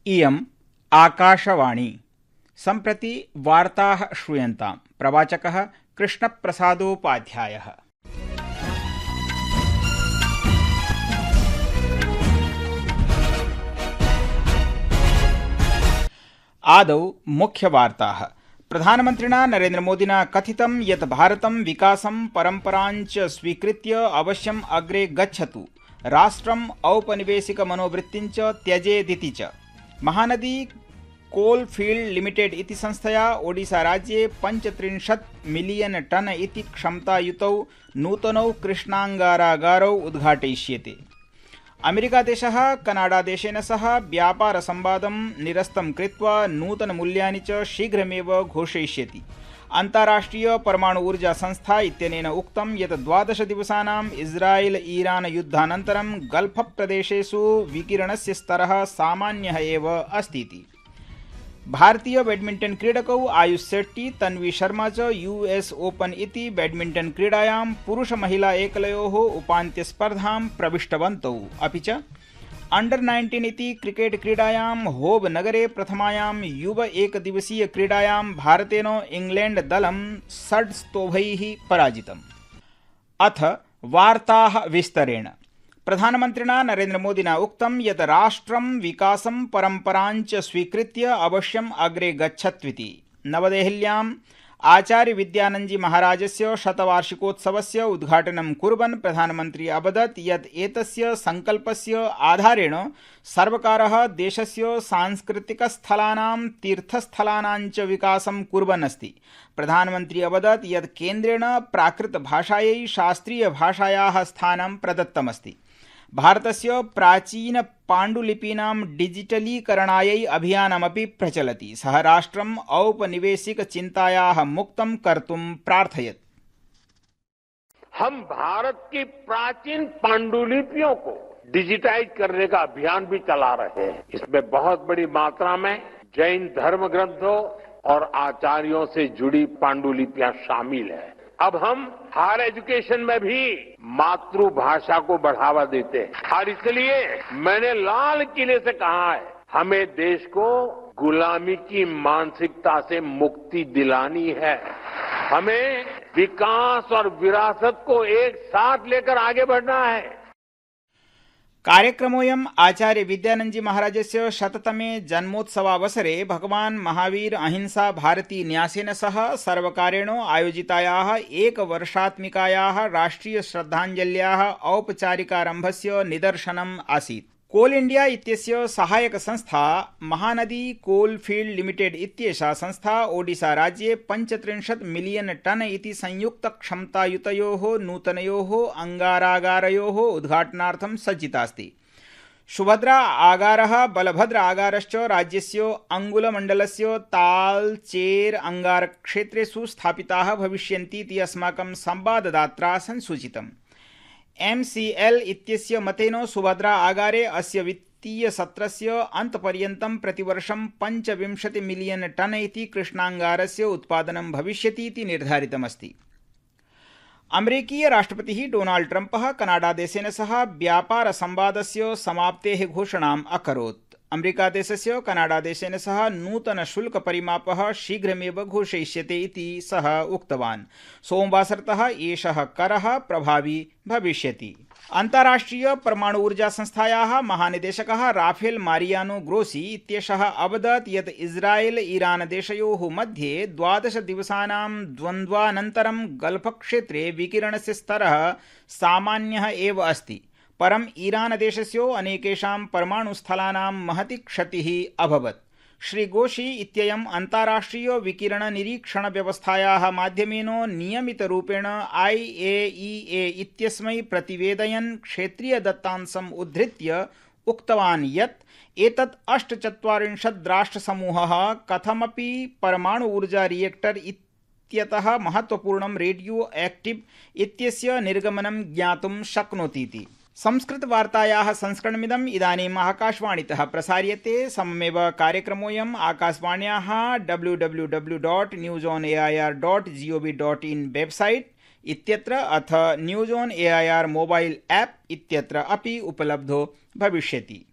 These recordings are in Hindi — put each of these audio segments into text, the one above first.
इयम् आकाशवाणी। सम्प्रति वार्ताः श्रूयन्ताम्। प्रवाचकः कृष्णप्रसादोपाध्यायः। आदौ मुख्यवार्ताः। प्रधानमन्त्रिणा नरेन्द्रमोदिना कथितं यत् भारतं विकासं परम्पराञ्च स्वीकृत्य अवश्यम् अग्रे गच्छतु, राष्ट्रम् औपनिवेशिकमनोवृत्तिञ्च त्यजेदिति च। महानदी कोलफील्ड लिमिटेड इति संस्थया ओडिशाराज्ये 35 मिलियन टन इति क्षमतायुतौ नूतनौ कृष्णाङ्गारागारौ उद्घाटयिष्यते। अमेरिकादेशः कनाडादेशेन सह व्यापारसंवादं निरस्तं कृत्वा नूतनमूल्यानि च शीघ्रमेव घोषयिष्यति। अन्ताराष्ट्रिय परमाणु ऊर्जा संस्था इत्यनेन उक्तं यत् 12 दिवसानां इस्राएल ईरान युद्धानन्तरं गल्फ प्रदेशेषु विकिरणस्य स्तरः सामान्यः एव अस्ति इति। भारतीय बैडमिंटन क्रीडकौ आयुष शेट्टी तन्वी शर्मा च यूएस ओपन इति बैडमिंटन क्रीडायां पुरुष महिला एकलयोः उपान्त्यस्पर्धां प्रविष्टवन्तौ। अपि च अंडर-19 इति क्रिकेट क्रीडायां होब नगरे प्रथमायां युव एकदिवसीय क्रीडायां भारतेन इंग्लैंड दलं षड्स्तोभैः पराजितम्। अथ वार्ताः विस्तरेण। प्रधानमन्त्रिणा नरेन्द्रमोदिना उक्तं यत् राष्ट्रं विकासं परम्पराञ्च स्वीकृत्य अवश्यम् अग्रे गच्छत्विति। नवदेहल्याम् आचार्य विद्यानन्दजी महाराजस्य शतवार्षिकोत्सवस्य उद्घाटनं कुर्वन् प्रधानमन्त्री अवदत् यत् एतस्य संकल्पस्य आधारेण सर्वकारः देशस्य सांस्कृतिकस्थलानां तीर्थस्थलानां च विकासं कुर्वन् अस्ति। प्रधानमन्त्री अवदत् यत् केन्द्रेण प्राकृतभाषायै शास्त्रीयभाषायाः स्थानं प्रदत्तमस्ति। भारतस्य प्राचीन पाण्डुलिपीनां डिजिटलीकरणायै अभियानमपि प्रचलति। सः राष्ट्रम् औपनिवेशिकचिन्तायाः मुक्तं कर्तुं प्रार्थयत्। हम भारत की प्राचीन पांडुलिपियों को डिजिटाइज करने का अभियान भी चला रहे हैं। इसमें बहुत बड़ी मात्रा में जैन धर्म ग्रंथों और आचार्यों से जुड़ी पांडुलिपियां शामिल हैं। अब हम हायर एजुकेशन में भी मातृभाषा को बढ़ावा देते हैं और इसलिए मैंने लाल किले से कहा है, हमें देश को गुलामी की मानसिकता से मुक्ति दिलानी है। हमें विकास और विरासत को एक साथ लेकर आगे बढ़ना है। कार्यक्रमोऽयम् आचार्य विद्यानन्दजी महाराजस्य शततमे जन्मोत्सवावसरे भगवान् महावीर अहिंसा भारती न्यासेन सह सर्वकारेण आयोजितायाः एकवर्षात्मिकायाः राष्ट्रिय श्रद्धाञ्जल्याः औपचारिकारम्भस्य निदर्शनम् आसीत्। कोल इंडिया इत्यस्य सहायक संस्था महानदी कोलफील्ड लिमिटेड इत्येषा संस्था ओडिशा राज्ये 35 मिलियन टन इति संयुक्त क्षमतायुतयोः नूतनयोः अंगारागारयोः उद्घाटनार्थं सज्जितास्ति। सुभद्रा आगारः बलभद्र आगारश्च राज्यस्य अंगुलमण्डलस्य तालचेर अंगारक्षेत्रेषु स्थापिताः भविष्यन्ति इति अस्माकं संवाददात्रा संसूचितम्। MCL इत्यस्य मतेन सुभद्रा आगारे अस्य वित्तीय सत्रस्य अन्तपर्यन्तं प्रतिवर्षं 25 मिलियन टन इति कृष्णाङ्गारस्य उत्पादनं भविष्यति इति निर्धारितमस्ति। अमेरिकीय राष्ट्रपतिः डोनाल्ड ट्रम्पः कनाडादेशेन सह व्यापारसंवादस्य समाप्तेः घोषणाम् अकरोत्। अमेरिकादेशस्य कनाडादेशेन सह नूतनशुल्कपरिमापः शीघ्रमेव घोषयिष्यते इति सः उक्तवान्। सोमवासरतः एषः करः प्रभावी भविष्यति। अन्ताराष्ट्रिय परमाणु ऊर्जा संस्थायाः महानिदेशकः राफेल मारियानो ग्रोसी इत्येषः अवदत् यत् इस्राएल ईरान देशयोः मध्ये 12 दिवसानां द्वन्द्वानन्तरं गल्फक्षेत्रे विकिरणस्य स्तरः सामान्यः एव अस्ति। परं ईरान देशस्य अनेकेषां परमाणुस्थलानां महती क्षतिः अभवत्। श्री गोशी इत्ययम् अन्ताराष्ट्रिय विकिरण निरीक्षण व्यवस्थायाः माध्यमेन नियमितरूपेण IAEA इत्यस्मै प्रतिवेदयन् क्षेत्रीय दत्तांशम् उद्धृत्य उक्तवान् यत् एतत् 48 राष्ट्रसमूहः कथमपि परमाणु ऊर्जा रिएक्टर इत्यतः महत्वपूर्णं रेडियो एक्टिव इत्यस्य निर्गमनं ज्ञातुं शक्नोति इति। संस्कृतवार्तायाः संस्करणमिदम् इदानीम् आकाशवाणीतः प्रसार्यते। सममेव कार्यक्रमोऽयम् आकाशवाण्याः www.newsonair.gov.in वेबसाइट इत्यत्र अथ news on AIR mobile app इत्यत्र अपि उपलब्धो भविष्यति।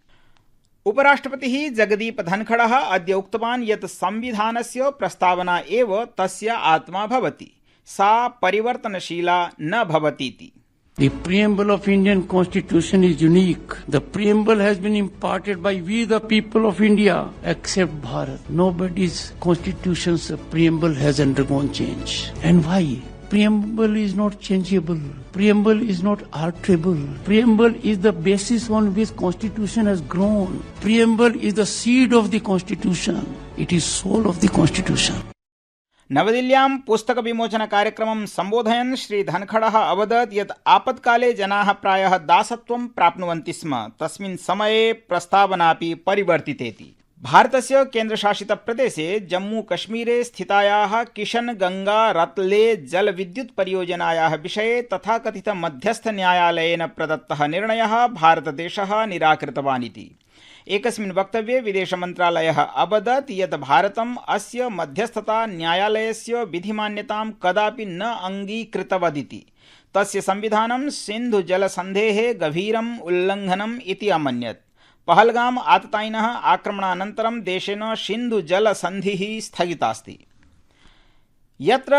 उपराष्ट्रपतिः जगदीप धनखडः अद्य उक्तवान् यत् संविधानस्य प्रस्तावना एव तस्य आत्मा भवति, सा परिवर्तनशीला न भवतीति। The preamble of Indian Constitution is unique. The preamble has been imparted by we the people of India, except Bharat. Nobody's constitution's preamble has undergone change. And why? Preamble is not changeable. Preamble is not alterable. Preamble is the basis on which Constitution has grown. Preamble is the seed of the Constitution. It is soul of the Constitution. नवदिल्ल्यां पुस्तक विमोचन कार्यक्रमं सम्बोधयन् श्री धनखडः अवदत् यत् आपत्काले जनाः प्रायः दासत्वं प्राप्नुवन्ति स्म, तस्मिन् समये प्रस्तावनापि परिवर्तितेति। भारतस्य केन्द्रशासितप्रदेशे जम्मूकश्मीरे स्थितायाः किशनगंगा रत्ले जलविद्युत् परियोजनायाः विषये तथाकथित मध्यस्थन्यायालयेन प्रदत्तः निर्णयः भारतदेशः निराकृतवान् इति। एकस्मिन् वक्तव्ये विदेशमन्त्रालयः अवदत् यत् भारतम् अस्य मध्यस्थता न्यायालयस्य विधिमान्यतां कदापि न अङ्गीकृतवदिति। तस्य संविधानं सिन्धुजलसन्धेः गभीरम् उल्लङ्घनम् इति अमन्यत्। पहलगाम आततायिनः आक्रमणानन्तरं देशेन सिन्धुजलसन्धिः स्थगितास्ति। यत्र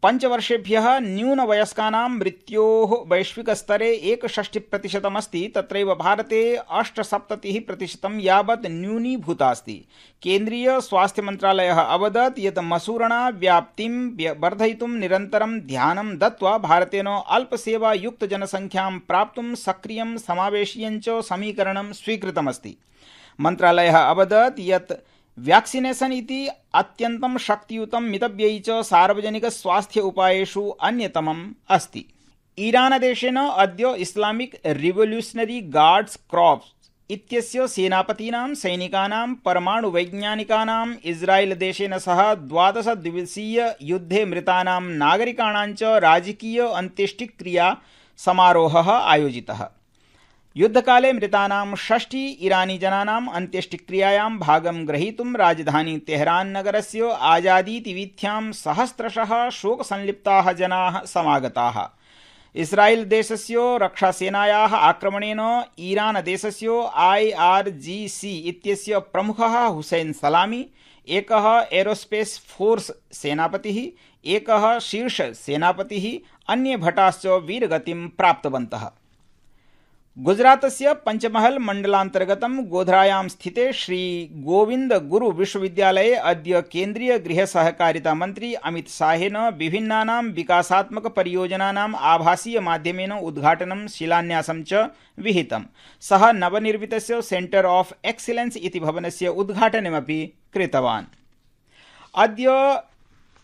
5 वर्षेभ्यः न्यूनवयस्कानां मृत्योः वैश्विकस्तरे 61% अस्ति, तत्रैव भारते 78% यावत् न्यूनीभूतास्ति। केन्द्रीय स्वास्थ्य मन्त्रालयः अवदत् यत् मसूरणा व्याप्तिं वर्धयितुं निरन्तरं ध्यानं दत्त्वा भारतेन अल्पसेवायुक्त जनसङ्ख्यां प्राप्तुं सक्रियं समावेशीयञ्च समीकरणं स्वीकृतमस्ति। मन्त्रालयः अवदत् यत् व्याक्सिनेशन इति अत्यन्तं शक्तियुतं मितव्ययी च सार्वजनिक स्वास्थ्य उपायेषु अन्यतमम् अस्ति। ईरानदेशेन अद्य इस्लामिक रिवोल्यूशनरी गार्ड्स क्रॉप्स इत्यस्य सेनापतीनां सैनिकानां परमाणुवैज्ञानिकानां इस्राएलदेशेन सह 12 दिवसीय युद्धे मृतानां नागरिकाणां च राजकीय अन्त्येष्टिक्रिया समारोहः आयोजितः। युद्धकाले मृतानां 6 ईरानीजनानाम् अन्त्येष्टिक्रियायां भागं ग्रहीतुं राजधानी तेहरान नगरस्य आजादीतिवीथ्यां सहस्रशः शोकसंलिप्ताः जनाः समागताः। इस्राएल देशस्य रक्षासेनायाः आक्रमणेन ईरान देशस्य IRGC इत्यस्य प्रमुखः हुसैन सलामी, एकः एरोस्पेस फोर्स सेनापतिः, एकः शीर्ष सेनापतिः, अन्ये भटाश्च वीरगतिं प्राप्तवन्तः। गुजरातस्य पंचमहल मंडलांतर्गतं गोधरायां स्थिते श्री गोविंद गुरु विश्वविद्यालये अद्य केन्द्रीय गृह सहकारिता मन्त्री अमित शाहेन विभिन्नानां विकासात्मक परियोजनानाम् आभासीय माध्यमेन उद्घाटनं शिलान्यासं च विहितम्। सः नवनिर्मितस्य सेंटर ऑफ एक्सीलेंस इति भवनस्य उद्घाटनमपि कृतवान्। अद्य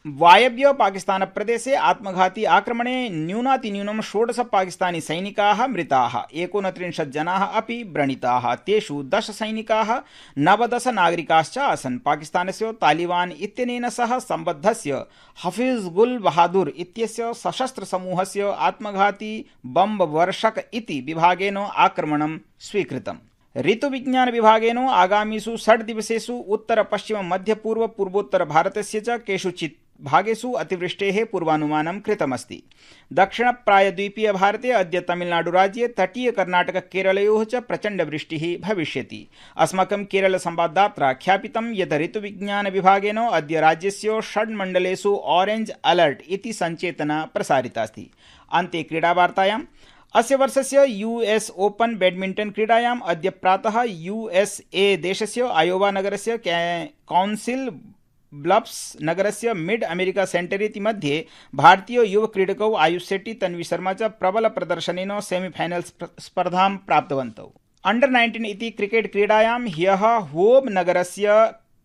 वायव्य पाकिस्तान प्रदेशे आत्मघाती आक्रमणे न्यूनातिन्यूनं 16 पाकिस्तानी सैनिकाः मृताः, 29 जनाः अपि व्रणिताः। तेषु 10 सैनिकाः 19 नागरिकाश्च आसन्। पाकिस्तानस्य तालिबान इत्यनेन सह सम्बद्धस्य हफीज गुल बहादुर इत्यस्य सशस्त्र समूहस्य आत्मघाती बम्ब वर्षक इति विभागेन आक्रमणं स्वीकृतम्। ऋतुविज्ञान विभागेन आगामीषु 6 दिवसेषु उत्तर पश्चिम मध्य पूर्व पूर्वोत्तर भारतस्य च केषुचित् भागेषु अतिवृष्टेः पूर्वानुमानं कृतमस्ति। दक्षिण प्रायद्वीपीय भारते अद्य तमिलनाडुराज्ये तटीय कर्नाटक केरलयोः च प्रचण्डवृष्टिः भविष्यति। अस्माकं केरल संवाददात्रा ख्यापितं यत् ऋतुविज्ञान विभागेन अद्य राज्यस्य 6 मण्डलेषु ऑरेंज अलर्ट इति सञ्चेतना प्रसारितास्ति। अन्ते क्रीडावार्तायाम् अस्य वर्षस्य US ओपन बैडमिंटन क्रीडायाम् अद्य प्रातः USA देशस्य आयोवा नगरस्य काउन्सिल ब्लफ्स नगरस्य मिड अमेरिका सेंटर इति मध्ये भारतीय युव क्रीडकौ आयुष शेट्टी तन्वी शर्मा च प्रबल प्रदर्शनेन सेमीफाइनल स्पर्धां प्राप्तवन्तौ। अंडर 19 इति क्रिकेट क्रीडायां ह्यः होब नगरस्य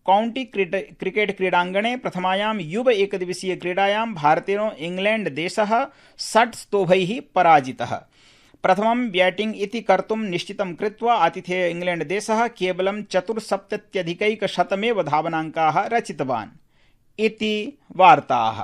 काउंटी क्रिकेट क्रीडाङ्गणे प्रथमायां युव एकदिवसीय क्रीडायां भारतेन इंग्लैंड देशः 60 स्तोभैः पराजितः। प्रथमं बैटिंग इति कर्तुं निश्चितं कृत्वा आतिथेय इंग्लैंड देशः केवलं 74 धावनाङ्काः रचितवान् इति वार्ताः।